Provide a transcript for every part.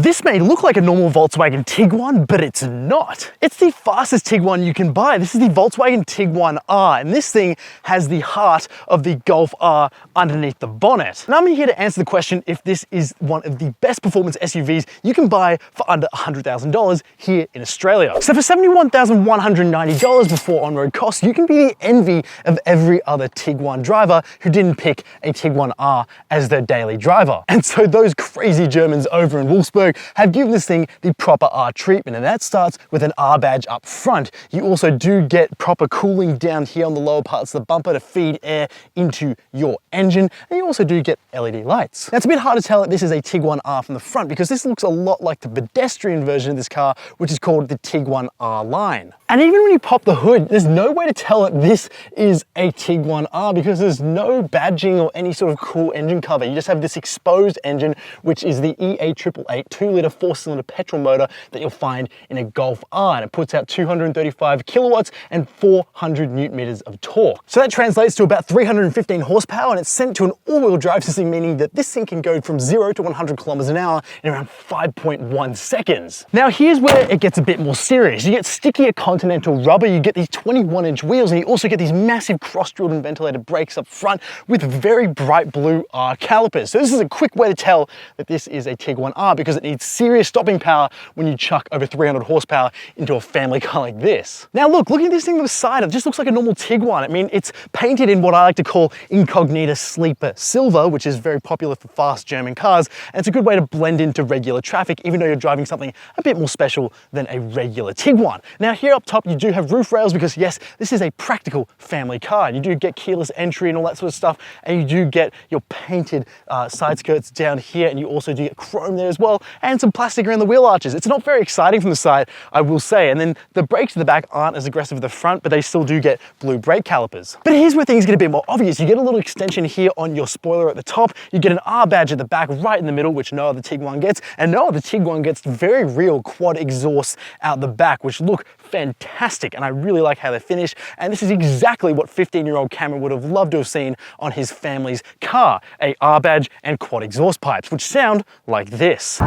This may look like a normal Volkswagen Tiguan, but it's not. It's the fastest Tiguan you can buy. This is the Volkswagen Tiguan R, and this thing has the heart of the Golf R underneath the bonnet. And I'm here to answer the question if this is one of the best performance SUVs you can buy for under $100,000 here in Australia. So for $71,190 before on-road costs, you can be the envy of every other Tiguan driver who didn't pick a Tiguan R as their daily driver. And so those crazy Germans over in Wolfsburg have given this thing the proper R treatment, and that starts with an R badge up front. You also do get proper cooling down here on the lower parts of the bumper to feed air into your engine, and you also do get LED lights. Now it's a bit hard to tell that this is a Tiguan R from the front because this looks a lot like the pedestrian version of this car, which is called the Tiguan R line. And even when you pop the hood, there's no way to tell that this is a Tiguan R because there's no badging or any sort of cool engine cover. You just have this exposed engine, which is the EA888 2-litre 4-cylinder petrol motor that you'll find in a Golf R, and it puts out 235 kilowatts and 400 newton meters of torque. So that translates to about 315 horsepower, and it's sent to an all-wheel drive system, meaning that this thing can go from 0 to 100 kilometers an hour in around 5.1 seconds. Now here's where it gets a bit more serious. You get stickier Continental rubber, you get these 21-inch wheels, and you also get these massive cross-drilled and ventilated brakes up front with very bright blue R calipers. So this is a quick way to tell that this is a Tiguan R because it needs serious stopping power when you chuck over 300 horsepower into a family car like this. Now looking at this thing to the side, it just looks like a normal Tiguan. I mean, it's painted in what I like to call incognita sleeper silver, which is very popular for fast German cars, and it's a good way to blend into regular traffic, even though you're driving something a bit more special than a regular Tiguan. Now here up top, you do have roof rails because yes, this is a practical family car. You do get keyless entry and all that sort of stuff, and you do get your painted side skirts down here, and you also do get chrome there as well, and some plastic around the wheel arches. It's not very exciting from the side, I will say. And then the brakes at the back aren't as aggressive at the front, but they still do get blue brake calipers. But here's where things get a bit more obvious. You get a little extension here on your spoiler at the top. You get an R badge at the back right in the middle, which no other Tiguan gets, and no other Tiguan gets very real quad exhausts out the back, which look fantastic, and I really like how they finish. And this is exactly what 15-year-old Cameron would have loved to have seen on his family's car, a R badge and quad exhaust pipes, which sound like this.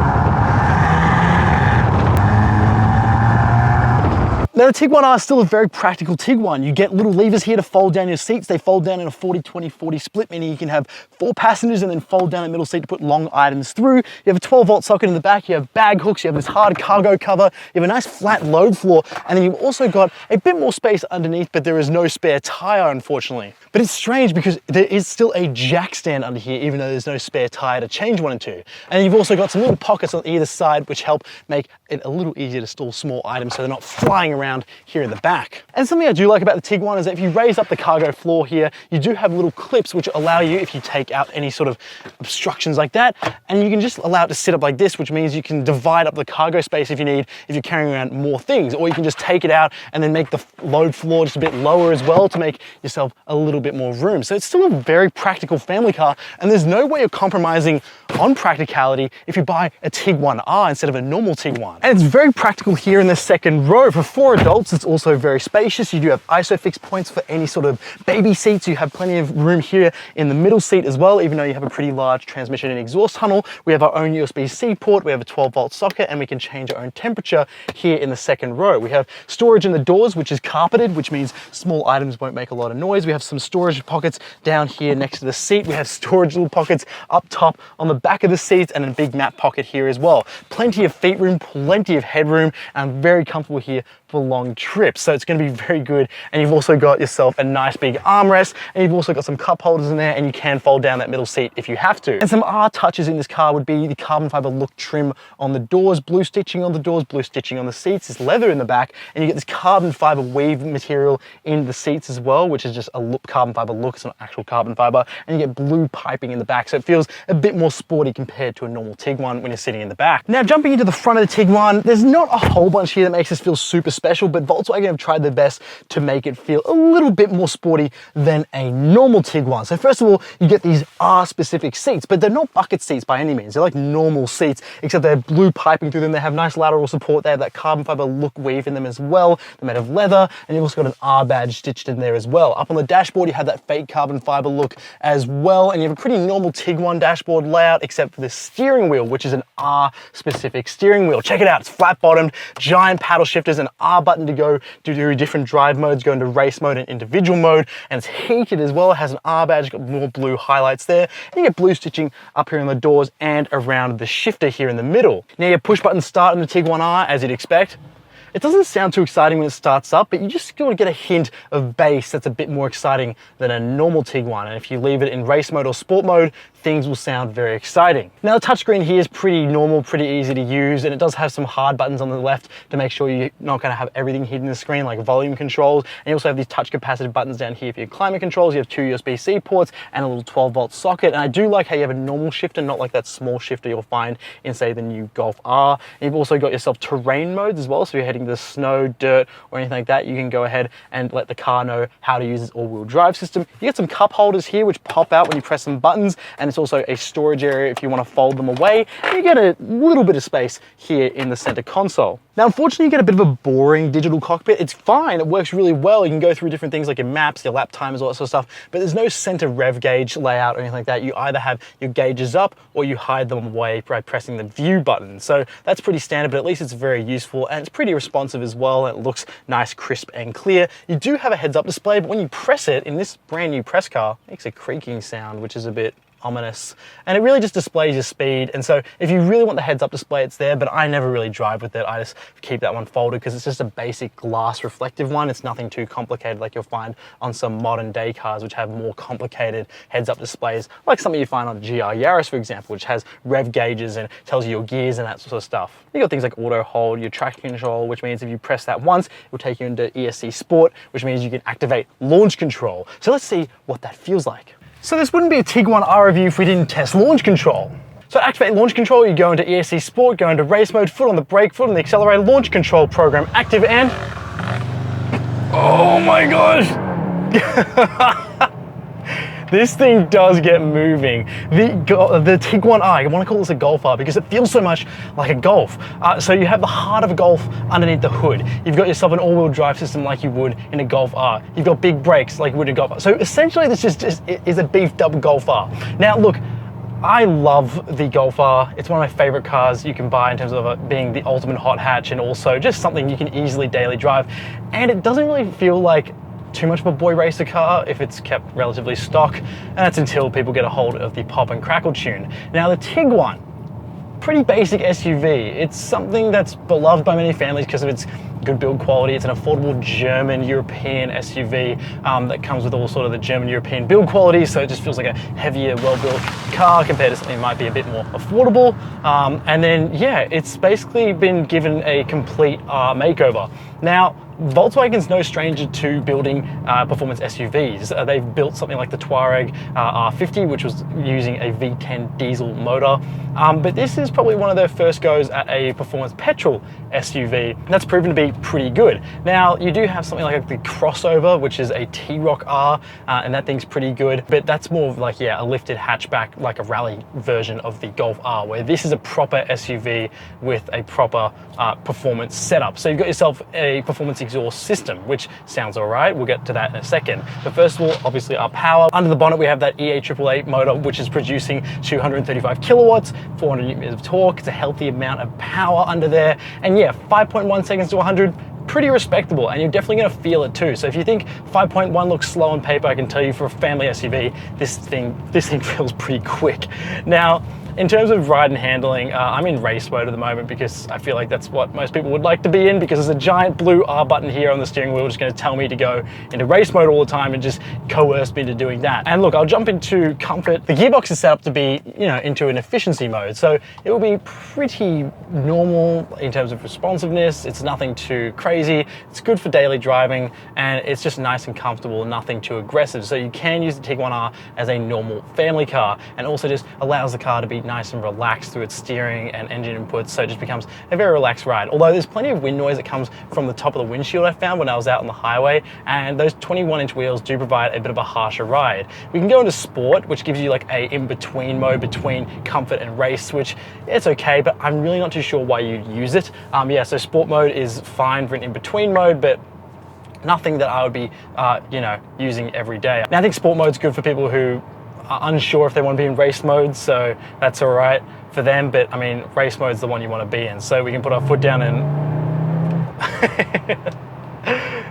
Now the Tiguan R is still a very practical Tiguan. You get little levers here to fold down your seats. They fold down in a 40-20-40 split, meaning you can have 4 passengers and then fold down a middle seat to put long items through. You have a 12-volt socket in the back, you have bag hooks, you have this hard cargo cover, you have a nice flat load floor, and then you've also got a bit more space underneath, but there is no spare tire, unfortunately. But it's strange because there is still a jack stand under here, even though there's no spare tire to change one into. And you've also got some little pockets on either side, which help make it a little easier to store small items so they're not flying around here in the back. And something I do like about the Tiguan is that if you raise up the cargo floor here, you do have little clips which allow you, if you take out any sort of obstructions like that, and you can just allow it to sit up like this, which means you can divide up the cargo space if you need, if you're carrying around more things, or you can just take it out and then make the load floor just a bit lower as well to make yourself a little bit more room. So it's still a very practical family car, and there's no way of compromising on practicality if you buy a Tiguan R instead of a normal Tiguan. And it's very practical here in the second row. For 4 adults, it's also very spacious. You do have ISOFIX points for any sort of baby seats. You have plenty of room here in the middle seat as well, even though you have a pretty large transmission and exhaust tunnel. We have our own USB-C port, we have a 12-volt socket, and we can change our own temperature here in the second row. We have storage in the doors, which is carpeted, which means small items won't make a lot of noise. We have some storage pockets down here next to the seat. We have storage little pockets up top on the back of the seats, and a big map pocket here as well. Plenty of feet room, plenty of headroom, and I'm very comfortable here for long trips. So it's going to be very good. And you've also got yourself a nice big armrest, and you've also got some cup holders in there, and you can fold down that middle seat if you have to. And some R touches in this car would be the carbon fiber look trim on the doors, blue stitching on the doors, blue stitching on the seats, this leather in the back, and you get this carbon fiber weave material in the seats as well, which is just a look, carbon fiber look. It's not actual carbon fiber, and you get blue piping in the back, so it feels a bit more sporty compared to a normal Tiguan when you're sitting in the back. Now jumping into the front of the Tiguan, there's not a whole bunch here that makes this feel super special, but Volkswagen have tried their best to make it feel a little bit more sporty than a normal Tiguan. So first of all, you get these R-specific seats, but they're not bucket seats by any means. They're like normal seats, except they're blue piping through them. They have nice lateral support. They have that carbon fiber look weave in them as well. They're made of leather, and you've also got an R badge stitched in there as well. Up on the dashboard, you have that fake carbon fiber look as well, and you have a pretty normal Tiguan dashboard layout, except for the steering wheel, which is an R-specific steering wheel. Check it out. It's flat-bottomed, giant paddle shifters, an R button to go to do different drive modes, go into race mode and individual mode, and it's heated as well. It has an R badge, got more blue highlights there, and you get blue stitching up here on the doors and around the shifter here in the middle. Now your push button start on the Tiguan R, as you'd expect. It doesn't sound too exciting when it starts up, but you just sort of get a hint of bass that's a bit more exciting than a normal Tiguan. And if you leave it in race mode or sport mode, things will sound very exciting. Now the touchscreen here is pretty normal, pretty easy to use, and it does have some hard buttons on the left to make sure you're not going to have everything hidden in the screen, like volume controls. And you also have these touch capacitive buttons down here for your climate controls. You have 2 USB-C ports and a little 12-volt socket. And I do like how you have a normal shifter, not like that small shifter you'll find in, say, the new Golf R. And you've also got yourself terrain modes as well, so if you're heading to snow, dirt, or anything like that, you can go ahead and let the car know how to use this all-wheel drive system. You get some cup holders here which pop out when you press some buttons, and it's also a storage area if you want to fold them away, and you get a little bit of space here in the center console. Now unfortunately you get a bit of a boring digital cockpit. It's fine, it works really well. You can go through different things like your maps, your lap timers, all that sort of stuff, but there's no center rev gauge layout or anything like that. You either have your gauges up or you hide them away by pressing the view button. So that's pretty standard, but at least it's very useful, and it's pretty responsive as well. It looks nice, crisp and clear. You do have a heads-up display, but when you press it in this brand new press car, it makes a creaking sound, which is a bit ominous, and it really just displays your speed. And so if you really want the heads-up display, it's there, but I never really drive with it. I just keep that one folded because it's just a basic glass reflective one. It's nothing too complicated like you'll find on some modern day cars which have more complicated heads-up displays, like something you find on a GR Yaris, for example, which has rev gauges and tells you your gears and that sort of stuff. You got things like auto hold, your traction control, which means if you press that once, it will take you into ESC Sport, which means you can activate launch control. So let's see what that feels like. So this wouldn't be a Tiguan R review if we didn't test launch control. So to activate launch control, you go into ESC Sport, go into race mode, foot on the brake, foot on the accelerator, launch control program active, and oh my gosh! This thing does get moving. The Tiguan R, I want to call this a Golf R because it feels so much like a Golf. So you have the heart of a Golf underneath the hood. You've got yourself an all-wheel drive system like you would in a Golf R. You've got big brakes like you would in a Golf R. So essentially this just is a beefed up Golf R. Now look, I love the Golf R. It's one of my favorite cars you can buy in terms of it being the ultimate hot hatch and also just something you can easily daily drive. And it doesn't really feel like too much of a boy racer car if it's kept relatively stock, and that's until people get a hold of the pop and crackle tune. Now the Tiguan, pretty basic SUV. It's something that's beloved by many families because of its good build quality. It's an affordable German European SUV that comes with all sort of the German European build quality, so it just feels like a heavier, well-built car compared to something that might be a bit more affordable. And then yeah, it's basically been given a complete makeover. Now Volkswagen's no stranger to building performance SUVs. They've built something like the Touareg R50, which was using a V10 diesel motor. But this is probably one of their first goes at a performance petrol SUV. And that's proven to be pretty good. Now, you do have something like the crossover, which is a T-Roc R, and that thing's pretty good. But that's more of like, yeah, a lifted hatchback, like a rally version of the Golf R, where this is a proper SUV with a proper performance setup. So you've got yourself a performance exhaust system, which sounds all right. We'll get to that in a second. But first of all, obviously our power. Under the bonnet, we have that EA888 motor, which is producing 235 kilowatts, 400 Newton meters of torque. It's a healthy amount of power under there. And yeah, 5.1 seconds to 100, pretty respectable, and you're definitely going to feel it too. So if you think 5.1 looks slow on paper, I can tell you for a family SUV, this thing feels pretty quick. Now, in terms of ride and handling, I'm in race mode at the moment because I feel like that's what most people would like to be in, because there's a giant blue R button here on the steering wheel just going to tell me to go into race mode all the time and just coerce me into doing that. And look, I'll jump into comfort. The gearbox is set up to be, into an efficiency mode, so it will be pretty normal in terms of responsiveness. It's nothing too crazy. It's good for daily driving, and it's just nice and comfortable, nothing too aggressive. So you can use the Tiguan R as a normal family car, and also just allows the car to be nice and relaxed through its steering and engine inputs, so it just becomes a very relaxed ride. Although there's plenty of wind noise that comes from the top of the windshield, I found when I was out on the highway, and those 21-inch wheels do provide a bit of a harsher ride. We can go into sport, which gives you like a in-between mode between comfort and race, which it's okay, but I'm really not too sure why you'd use it. Yeah, so sport mode is fine for an in-between mode, but nothing that I would be, you know, using every day. Now I think sport mode's good for people who are unsure if they want to be in race mode, so that's all right for them, but I mean, race mode's the one you want to be in. So we can put our foot down and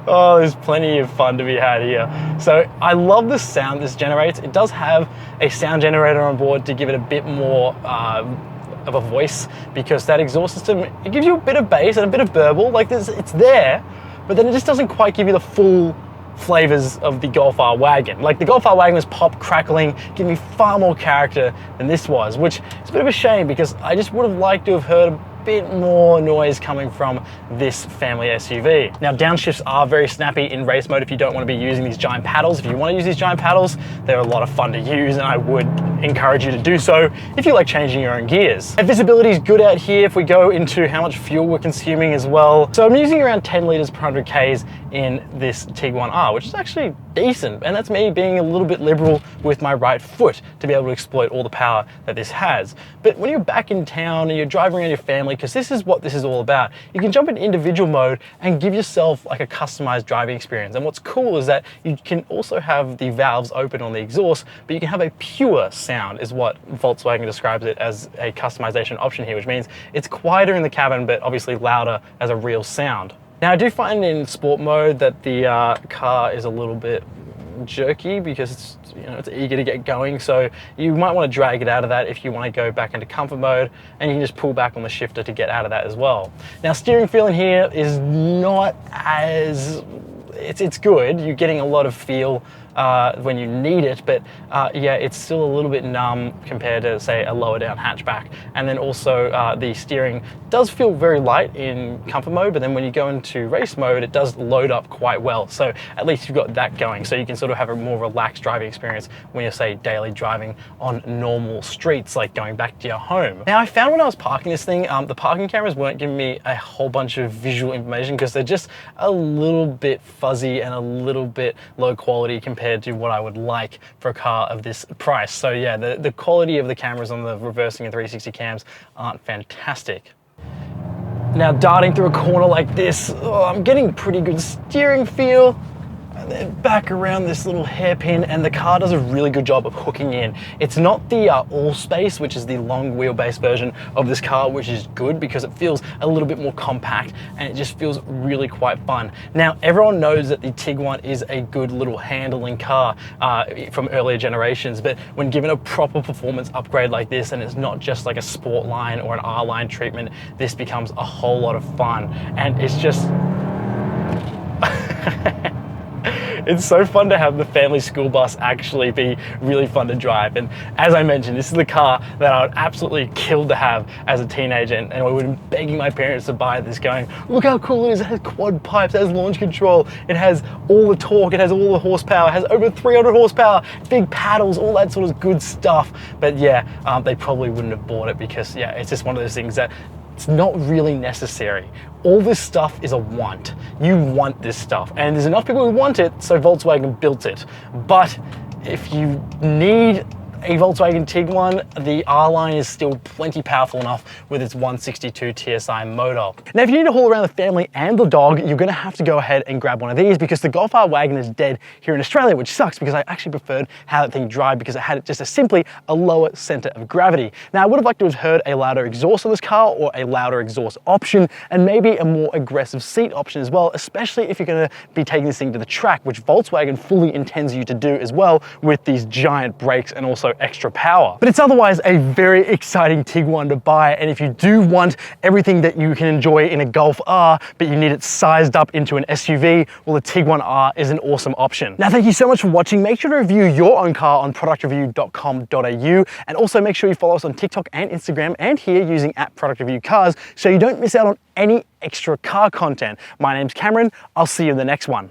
oh, there's plenty of fun to be had here. So I love the sound this generates. It does have a sound generator on board to give it a bit more of a voice, because that exhaust system, it gives you a bit of bass and a bit of burble, like this, it's there, but then it just doesn't quite give you the full flavors of the Golf R wagon. Like the Golf R wagon was pop, crackling, giving me far more character than this was, which is a bit of a shame because I just would have liked to have heard a bit more noise coming from this family SUV. Now downshifts are very snappy in race mode if you don't want to be using these giant paddles. If you want to use these giant paddles, they're a lot of fun to use, and I would encourage you to do so if you like changing your own gears. And visibility is good out here if we go into how much fuel we're consuming as well. So I'm using around 10 liters per 100 Ks in this Tiguan R, which is actually decent, and that's me being a little bit liberal with my right foot to be able to exploit all the power that this has. But when you're back in town and you're driving around your family, because this is what this is all about, you can jump into individual mode and give yourself like a customized driving experience. And what's cool is that you can also have the valves open on the exhaust, but you can have a pure sound, is what Volkswagen describes it as, a customization option here, which means it's quieter in the cabin, but obviously louder as a real sound. Now I do find in sport mode that the car is a little bit jerky because it's, you know, it's eager to get going, so you might want to drag it out of that if you want to go back into comfort mode, and you can just pull back on the shifter to get out of that as well. Now steering feel in here is not as, it's good, you're getting a lot of feel when you need it, but yeah, it's still a little bit numb compared to, say, a lower down hatchback. And then also the steering does feel very light in comfort mode, but then when you go into race mode, it does load up quite well. So at least you've got that going, so you can sort of have a more relaxed driving experience when you're, say, daily driving on normal streets, like going back to your home. Now I found when I was parking this thing, the parking cameras weren't giving me a whole bunch of visual information because they're just a little bit fuzzy and a little bit low quality compared to what I would like for a car of this price. So yeah, the quality of the cameras on the reversing and 360 cams aren't fantastic. Now darting through a corner like this, oh, I'm getting pretty good steering feel. And then back around this little hairpin, and the car does a really good job of hooking in. It's not the All-Space, which is the long wheelbase version of this car, which is good because it feels a little bit more compact and it just feels really quite fun. Now, everyone knows that the Tiguan is a good little handling car from earlier generations, but when given a proper performance upgrade like this, and it's not just like a sport line or an R line treatment, this becomes a whole lot of fun. And it's just it's so fun to have the family school bus actually be really fun to drive. And as I mentioned, this is the car that I would absolutely kill to have as a teenager, and I would have been begging my parents to buy this, going, look how cool it is, it has quad pipes, it has launch control, it has all the torque, it has all the horsepower, it has over 300 horsepower, big paddles, all that sort of good stuff. But yeah, they probably wouldn't have bought it because yeah, it's just one of those things that it's not really necessary. All this stuff is a want. You want this stuff, and there's enough people who want it, so Volkswagen built it. But if you need a Volkswagen Tiguan, the R-Line is still plenty powerful enough with its 162 TSI motor. Now, if you need to haul around the family and the dog, you're gonna have to go ahead and grab one of these, because the Golf R wagon is dead here in Australia, which sucks because I actually preferred how that thing drive, because it had just simply a lower center of gravity. Now, I would have liked to have heard a louder exhaust on this car, or a louder exhaust option, and maybe a more aggressive seat option as well, especially if you're gonna be taking this thing to the track, which Volkswagen fully intends you to do as well with these giant brakes and also extra power. But it's otherwise a very exciting Tiguan to buy, and if you do want everything that you can enjoy in a Golf R, but you need it sized up into an SUV, well, the Tiguan R is an awesome option. Now, thank you so much for watching. Make sure to review your own car on productreview.com.au, and also make sure you follow us on TikTok and Instagram, and here using @ProductReviewCars, so you don't miss out on any extra car content. My name's Cameron. I'll see you in the next one.